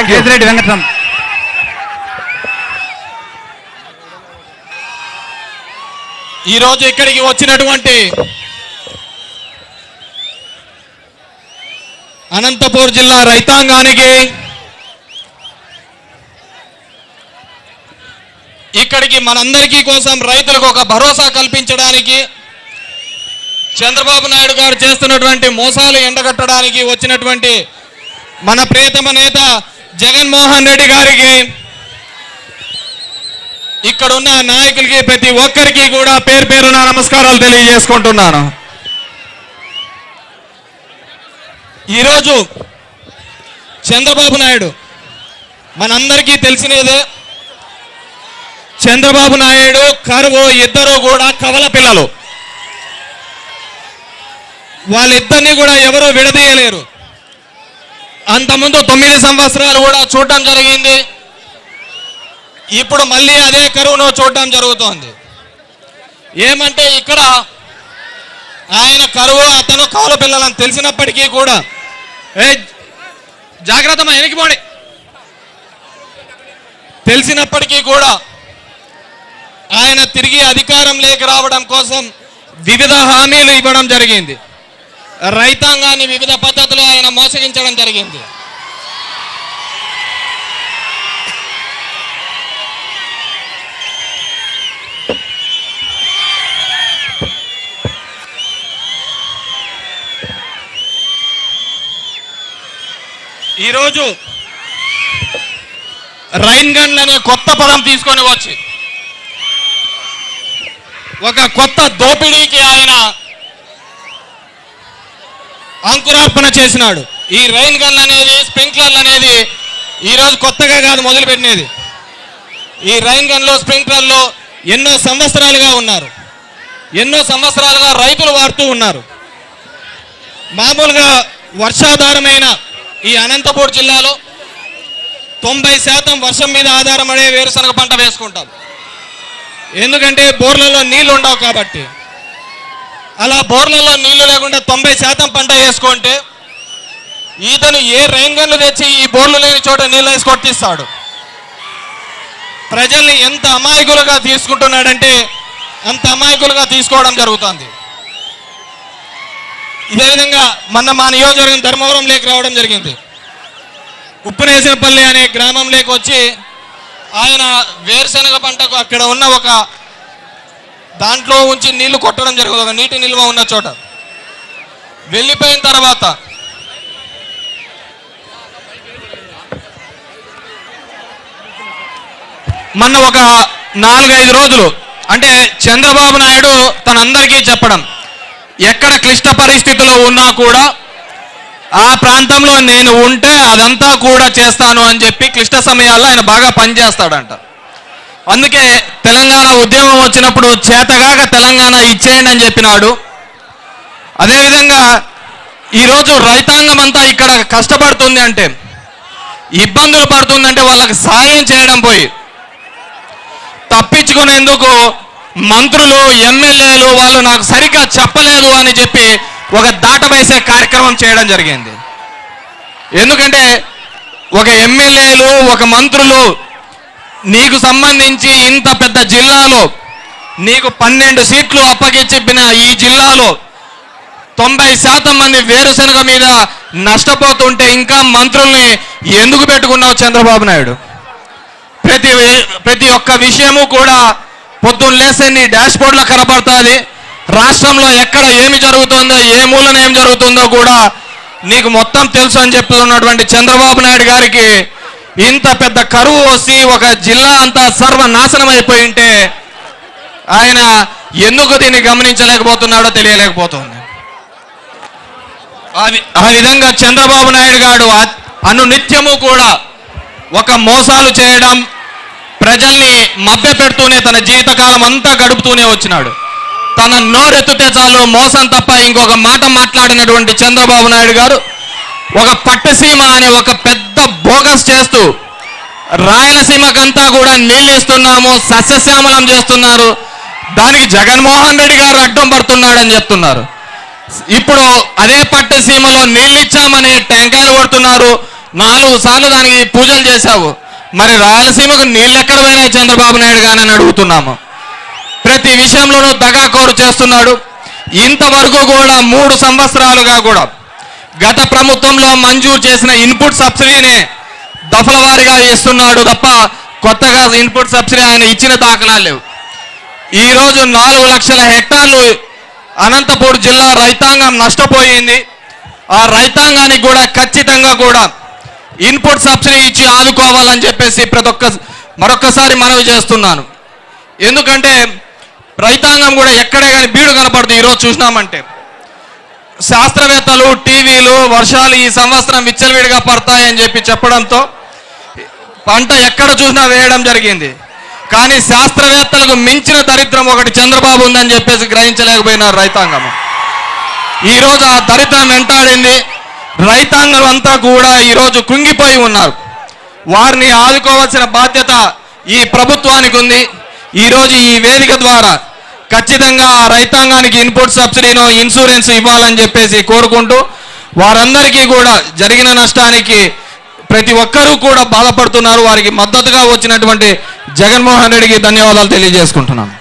కేతిరెడ్డి వెంకటరామ్. ఈరోజు ఇక్కడికి వచ్చినటువంటి అనంతపూర్ జిల్లా రైతాంగానికి, ఇక్కడికి మనందరికీ కోసం రైతులకు ఒక భరోసా కల్పించడానికి, చంద్రబాబు నాయుడు గారు చేస్తున్నటువంటి మోసాలు ఎండగట్టడానికి వచ్చినటువంటి మన ప్రియతమ నేత జగన్మోహన్ రెడ్డి గారికి, ఇక్కడున్న నాయకులకి, ప్రతి ఒక్కరికి కూడా పేరు పేరున నమస్కారాలు తెలియజేసుకుంటున్నాను. ఈరోజు చంద్రబాబు నాయుడు మనందరికీ తెలిసినదే. చంద్రబాబు నాయుడు కరువు ఇద్దరు కూడా కవల పిల్లలు. వాళ్ళిద్దరినీ కూడా ఎవరూ విడదీయలేరు. అంతకుముందు 9 సంవత్సరాలు కూడా చూడటం జరిగింది. ఇప్పుడు మళ్ళీ అదే కరువును చూడటం జరుగుతోంది. ఏమంటే ఇక్కడ ఆయన కరువు, అతను కవల పిల్లలని తెలిసినప్పటికీ కూడా జాగ్రత్త వెనక్కిపోండి తెలిసినప్పటికీ కూడా ఆయన తిరిగి అధికారంలోకి రావడం కోసం వివిధ హామీలు ఇవ్వడం జరిగింది. రైతాంగాన్ని వివిధ పద్ధతులు ఆయన మోసగించడం జరిగింది. ఈరోజు రైన్ గన్లు అనే కొత్త పదం తీసుకొని వచ్చి ఒక కొత్త దోపిడీకి ఆయన అంకురార్పణ చేసినాడు. ఈ రైన్ గన్లు అనేది, స్ప్రింక్లర్లు అనేది ఈరోజు కొత్తగా కాదు మొదలుపెట్టినది. ఈ రైన్ గన్లు, స్ప్రింక్లర్లు ఎన్నో సంవత్సరాలుగా ఉన్నారు. ఎన్నో సంవత్సరాలుగా రైతులు వాడుతూ ఉన్నారు. మామూలుగా వర్షాధారమైన ఈ అనంతపూర్ జిల్లాలో 90% వర్షం మీద ఆధారపడే వేరుశనగ పంట వేసుకుంటాం. ఎందుకంటే బోర్లలో నీళ్లు ఉండవు కాబట్టి. అలా బోర్లలో నీళ్లు లేకుండా 90% పంట వేసుకుంటే ఈతను ఏ రైన్ గన్లు తెచ్చి ఈ బోర్లు లేని చోట నీళ్ళు వేసి కొట్టిస్తాడు. ప్రజల్ని ఎంత అమాయకులుగా తీసుకుంటున్నాడంటే అంత అమాయకులుగా తీసుకోవడం జరుగుతుంది. ఇదే విధంగా మొన్న మా నియోజకవర్గం ధర్మవరం లేక రావడం జరిగింది. ఉప్పునేసినపల్లి అనే గ్రామంలోకి వచ్చి ఆయన వేరుశనగ పంటకు అక్కడ ఉన్న ఒక దాంట్లో ఉంచి నీళ్లు కొట్టడం జరుగుతుంది. ఒక నీటి నిల్వ ఉన్న చోట వెళ్ళిపోయిన తర్వాత మొన్న ఒక 4-5 రోజులు అంటే చంద్రబాబు నాయుడు తనందరికీ చెప్పడం, ఎక్కడ క్లిష్ట పరిస్థితుల్లో ఉన్నా కూడా ఆ ప్రాంతంలో నేను ఉంటే అదంతా కూడా చేస్తాను అని చెప్పి క్లిష్ట సమయాల్లో ఆయన బాగా పనిచేస్తాడంట. అందుకే తెలంగాణ ఉద్యమం వచ్చినప్పుడు చేతగాక తెలంగాణ ఇచ్చేయండి అని చెప్పినాడు. అదేవిధంగా ఈరోజు రైతాంగం అంతా ఇక్కడ కష్టపడుతుంది అంటే, ఇబ్బందులు పడుతుందంటే వాళ్ళకి సాయం చేయడం పోయి తప్పించుకునేందుకు మంత్రులు, ఎమ్మెల్యేలు వాళ్ళు నాకు సరిగ్గా చెప్పలేదు అని చెప్పి ఒక దాట వేసే కార్యక్రమం చేయడం జరిగింది. ఎందుకంటే ఒక ఎమ్మెల్యేలు, ఒక మంత్రులు నీకు సంబంధించి ఇంత పెద్ద జిల్లాలో నీకు 12 సీట్లు అప్పగించిన ఈ జిల్లాలో 90% మంది వేరుశనగ మీద నష్టపోతుంటే ఇంకా మంత్రుల్ని ఎందుకు పెట్టుకున్నావు చంద్రబాబు నాయుడు? ప్రతి ఒక్క విషయము కూడా పొద్దున్న లేస్తే నీ డాష్ బోర్డ్లో కనబడుతుంది. రాష్ట్రంలో ఎక్కడ ఏమి జరుగుతుందో, ఏ మూలన ఏం జరుగుతుందో కూడా నీకు మొత్తం తెలుసు అని చెప్తున్నటువంటి చంద్రబాబు నాయుడు గారికి ఇంత పెద్ద కరువు వచ్చి ఒక జిల్లా అంతా సర్వనాశనం అయిపోయి ఉంటే ఆయన ఎందుకు దీన్ని గమనించలేకపోతున్నాడో తెలియలేకపోతుంది. ఆ విధంగా చంద్రబాబు నాయుడు గారు అనునిత్యము కూడా ఒక మోసాలు చేయడం, ప్రజల్ని మభ్య పెడుతూనే తన జీవితకాలం అంతా గడుపుతూనే వచ్చినాడు. తన నోరెత్తితే చాలు మోసం తప్ప ఇంకొక మాట మాట్లాడినటువంటి చంద్రబాబు నాయుడు గారు ఒక పట్టసీమ అనే ఒక పెద్ద బోగస్ చేస్తూ రాయలసీమకంతా కూడా నీళ్ళు ఇస్తున్నాము, సస్యశ్యామలం చేస్తున్నారు, దానికి జగన్మోహన్ రెడ్డి గారు అడ్డం పడుతున్నాడని చెప్తున్నారు. ఇప్పుడు అదే పట్టసీమలో నీళ్ళు ఇచ్చామని టెంకాయలు కొడుతున్నారు, 4 సార్లు దానికి పూజలు చేశావు, మరి రాయలసీమకు నీళ్ళు ఎక్కడ పోయినాయి చంద్రబాబు నాయుడు గాని అని అడుగుతున్నాము. ప్రతి విషయంలోనూ దగాకోరు చేస్తున్నాడు. ఇంతవరకు కూడా 3 సంవత్సరాలుగా కూడా గత ప్రభుత్వంలో మంజూరు చేసిన ఇన్పుట్ సబ్సిడీని దఫల వారీగా ఇస్తున్నాడు తప్ప కొత్తగా ఇన్పుట్ సబ్సిడీ ఆయన ఇచ్చిన దాఖలాలు లేవు. ఈరోజు 4 లక్షల హెక్టార్లు అనంతపూర్ జిల్లా రైతాంగం నష్టపోయింది. ఆ రైతాంగానికి కూడా ఖచ్చితంగా కూడా ఇన్పుట్ సబ్సిడీ ఇచ్చి ఆదుకోవాలని చెప్పేసి మరొక్కసారి మనవి చేస్తున్నాను. ఎందుకంటే రైతాంగం కూడా ఎక్కడే కానీ బీడు కనపడదు. ఈరోజు చూసినామంటే శాస్త్రవేత్తలు టీవీలు వర్షాలు ఈ సంవత్సరం విచ్చలవిడిగా పడతాయని చెప్పి చెప్పడంతో పంట ఎక్కడ చూసినా వేయడం జరిగింది. కానీ శాస్త్రవేత్తలకు మించిన దరిద్రం ఒకటి చంద్రబాబు ఉందని చెప్పేసి గ్రహించలేకపోయినారు రైతాంగం. ఈరోజు ఆ దరిద్రం వెంటాడింది. రైతాంగం అంతా కూడా ఈరోజు కృంగిపోయి ఉన్నారు. వారిని ఆదుకోవాల్సిన బాధ్యత ఈ ప్రభుత్వానికి ఉంది. ఈరోజు ఈ వేదిక ద్వారా ఖచ్చితంగా రైతాంగానికి ఇన్పుట్ సబ్సిడీనో ఇన్సూరెన్స్ ఇవ్వాలని చెప్పేసి కోరుకుంటూ, వారందరికీ కూడా జరిగిన నష్టానికి ప్రతి ఒక్కరూ కూడా బాధపడుతున్నారు. వారికి మద్దతుగా వచ్చినటువంటి జగన్మోహన్ రెడ్డికి ధన్యవాదాలు తెలియజేసుకుంటున్నాను.